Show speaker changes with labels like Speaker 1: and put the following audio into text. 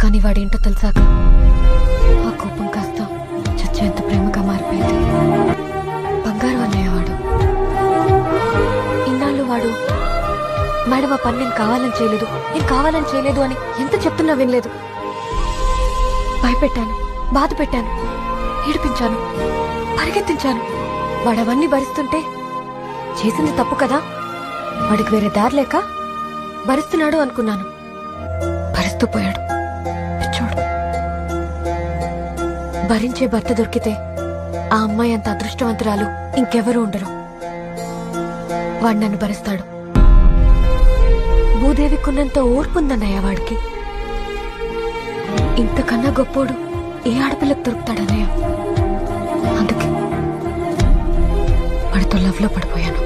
Speaker 1: కానీ వాడేంటో తెలిసాక ఆ కోపం కాస్త చచ్చేంత ప్రేమగా మారిపోయింది. బంగారు అన్నయ్య వాడు. ఇన్నాళ్ళు వాడు మేడం ఆ పని నేను కావాలని చేయలేదు అని ఎంత చెప్తున్నా వినలేదు. భయపెట్టాను, బాధ పెట్టాను, ఏడిపించాను, పరిగెత్తించాను. వాడవన్నీ భరిస్తుంటే చేసింది తప్పు కదా, వాడికి వేరే దారి లేక భరిస్తున్నాడు అనుకున్నాను. భరిస్తూ పోయాడు. చూడు, భరించే భర్త దొరికితే ఆ అమ్మాయి అంత అదృష్టవంతురాలు ఇంకెవరూ ఉండరు. వాడు నన్ను భరిస్తాడు. భూదేవికున్నంత ఓర్పుందన్నయ్య వాడికి. ఇంతకన్నా గొప్పోడు ఏ ఆడపిల్లకు దొరుకుతాడన్నయ్య. అందుకే వాడితో లవ్ లో పడిపోయాను.